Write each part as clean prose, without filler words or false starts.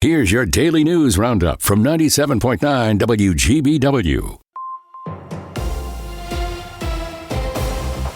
Here's your daily news roundup from 97.9 WGBW.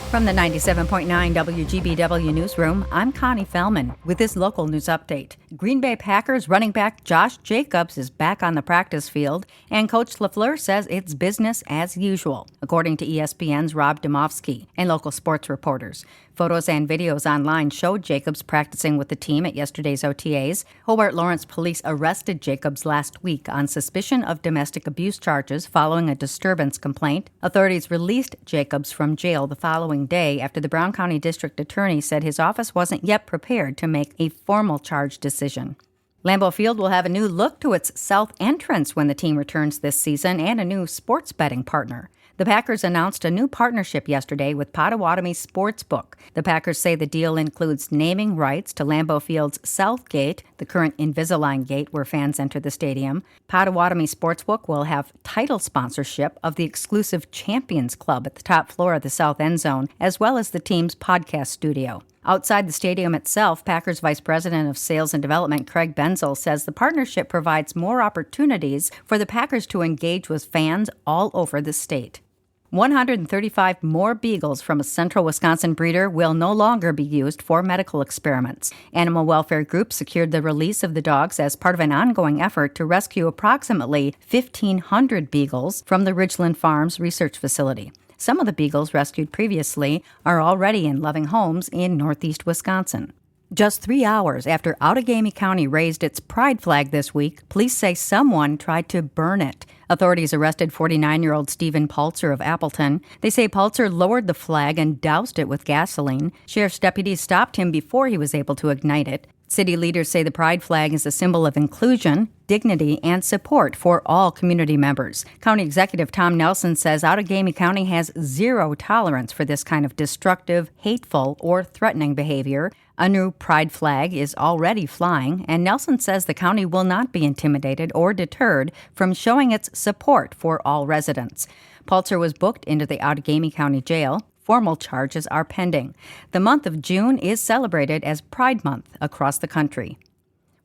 From the 97.9 WGBW Newsroom, I'm Connie Fellman with this local news update. Green Bay Packers running back Josh Jacobs is back on the practice field, and Coach LaFleur says it's business as usual, according to ESPN's Rob Domofsky and local sports reporters. Photos and videos online showed Jacobs practicing with the team at yesterday's OTAs. Hobart Lawrence police arrested Jacobs last week on suspicion of domestic abuse charges following a disturbance complaint. Authorities released Jacobs from jail the following day after the Brown County District Attorney said his office wasn't yet prepared to make a formal charge decision. Lambeau Field will have a new look to its south entrance when the team returns this season and a new sports betting partner. The Packers announced a new partnership yesterday with Potawatomi Sportsbook. The Packers say the deal includes naming rights to Lambeau Field's South Gate, the current Invisalign Gate where fans enter the stadium. Potawatomi Sportsbook will have title sponsorship of the exclusive Champions Club at the top floor of the south end zone, as well as the team's podcast studio. Outside the stadium itself, Packers Vice President of Sales and Development Craig Benzel says the partnership provides more opportunities for the Packers to engage with fans all over the state. 135 more beagles from a central Wisconsin breeder will no longer be used for medical experiments. Animal welfare groups secured the release of the dogs as part of an ongoing effort to rescue approximately 1,500 beagles from the Ridgeland Farms research facility. Some of the beagles rescued previously are already in loving homes in northeast Wisconsin. Just 3 hours after Outagamie County raised its pride flag this week, police say someone tried to burn it. Authorities arrested 49-year-old Stephen Paltzer of Appleton. They say Paltzer lowered the flag and doused it with gasoline. Sheriff's deputies stopped him before he was able to ignite it. City leaders say the pride flag is a symbol of inclusion, dignity, and support for all community members. County Executive Tom Nelson says Outagamie County has zero tolerance for this kind of destructive, hateful, or threatening behavior. A new pride flag is already flying, and Nelson says the county will not be intimidated or deterred from showing its support for all residents. Paltzer was booked into the Outagamie County Jail. Formal charges are pending. The month of June is celebrated as Pride Month across the country.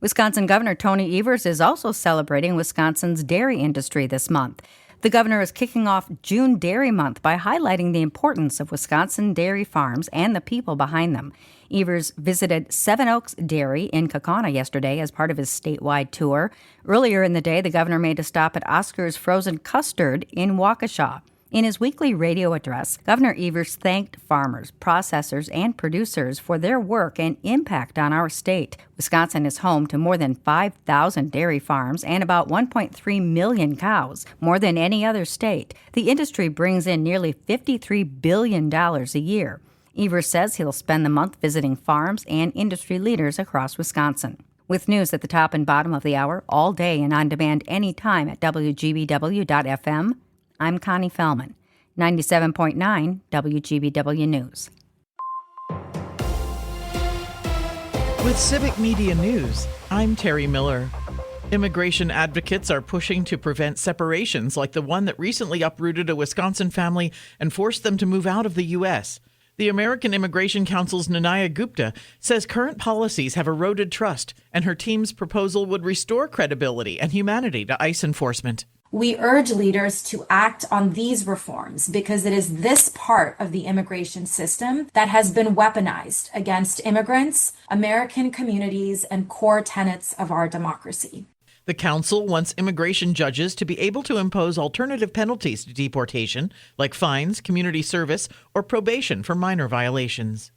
Wisconsin Governor Tony Evers is also celebrating Wisconsin's dairy industry this month. The governor is kicking off June Dairy Month by highlighting the importance of Wisconsin dairy farms and the people behind them. Evers visited Seven Oaks Dairy in Kaukauna yesterday as part of his statewide tour. Earlier in the day, the governor made a stop at Oscar's Frozen Custard in Waukesha. In his weekly radio address, Governor Evers thanked farmers, processors, and producers for their work and impact on our state. Wisconsin is home to more than 5,000 dairy farms and about 1.3 million cows, more than any other state. The industry brings in nearly $53 billion a year. Evers says he'll spend the month visiting farms and industry leaders across Wisconsin. With news at the top and bottom of the hour, all day and on demand anytime at WGBW.FM, I'm Connie Fellman, 97.9 WGBW News. With Civic Media News, I'm Terry Miller. Immigration advocates are pushing to prevent separations like the one that recently uprooted a Wisconsin family and forced them to move out of the U.S. The American Immigration Council's Nanaya Gupta says current policies have eroded trust, and her team's proposal would restore credibility and humanity to ICE enforcement. We urge leaders to act on these reforms because it is this part of the immigration system that has been weaponized against immigrants, American communities, and core tenets of our democracy. The council wants immigration judges to be able to impose alternative penalties to deportation, like fines, community service, or probation for minor violations.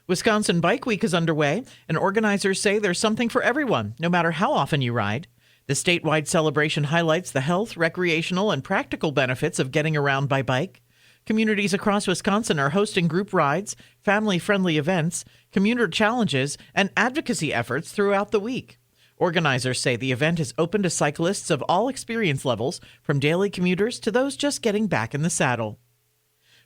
Wisconsin Bike Week is underway, and organizers say there's something for everyone, no matter how often you ride. The statewide celebration highlights the health, recreational, and practical benefits of getting around by bike. Communities across Wisconsin are hosting group rides, family-friendly events, commuter challenges, and advocacy efforts throughout the week. Organizers say the event is open to cyclists of all experience levels, from daily commuters to those just getting back in the saddle.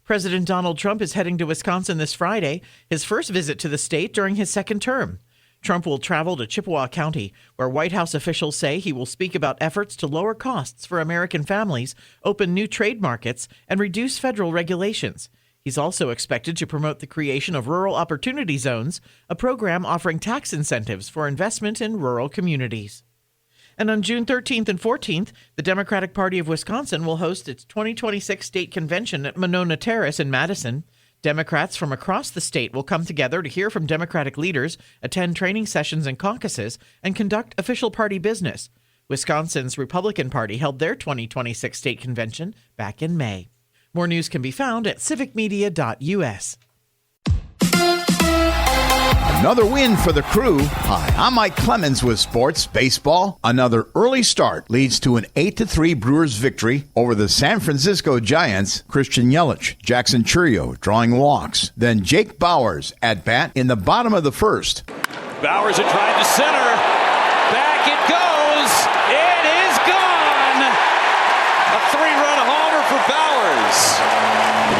President Donald Trump is heading to Wisconsin this Friday, his first visit to the state during his second term. Trump will travel to Chippewa County, where White House officials say he will speak about efforts to lower costs for American families, open new trade markets, and reduce federal regulations. He's also expected to promote the creation of Rural Opportunity Zones, a program offering tax incentives for investment in rural communities. And on June 13th and 14th, the Democratic Party of Wisconsin will host its 2026 state convention at Monona Terrace in Madison. Democrats from across the state will come together to hear from Democratic leaders, attend training sessions and caucuses, and conduct official party business. Wisconsin's Republican Party held their 2026 state convention back in May. More news can be found at civicmedia.us. Another win for the Crew. Hi, I'm Mike Clemens with Sports Baseball. Another early start leads to an 8-3 Brewers victory over the San Francisco Giants. Christian Yelich, Jackson Chourio drawing walks. Then Jake Bauers at bat in the bottom of the first. Bauers had tried to center. Back it goes. It is gone. A 3-run homer for Bauers.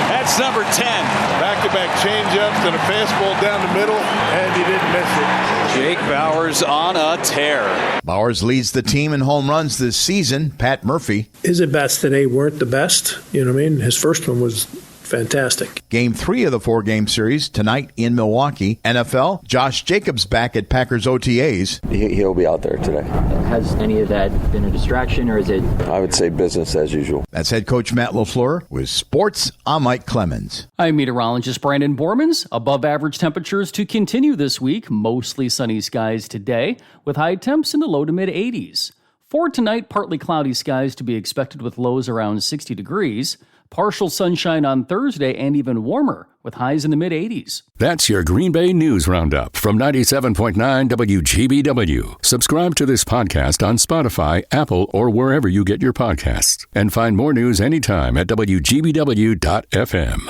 That's number 10. Back-to-back changeups and a fastball down the middle, and he didn't miss it. Jake Bauers on a tear. Bauers leads the team in home runs this season. Pat Murphy. His at-bats today weren't the best. You know what I mean? His first one was fantastic. Game 3 of the 4-game series tonight in Milwaukee. NFL, Josh Jacobs back at Packers OTAs. He'll be out there today. Has any of that been a distraction, or is it? I would say business as usual. That's head coach Matt LaFleur with Sports. I'm Mike Clemens. I'm meteorologist Brandon Bormans. Above average temperatures to continue this week. Mostly sunny skies today with high temps in the low to mid 80s. For tonight, partly cloudy skies to be expected with lows around 60 degrees. Partial sunshine on Thursday and even warmer with highs in the mid-80s. That's your Green Bay News Roundup from 97.9 WGBW. Subscribe to this podcast on Spotify, Apple, or wherever you get your podcasts. And find more news anytime at WGBW.FM.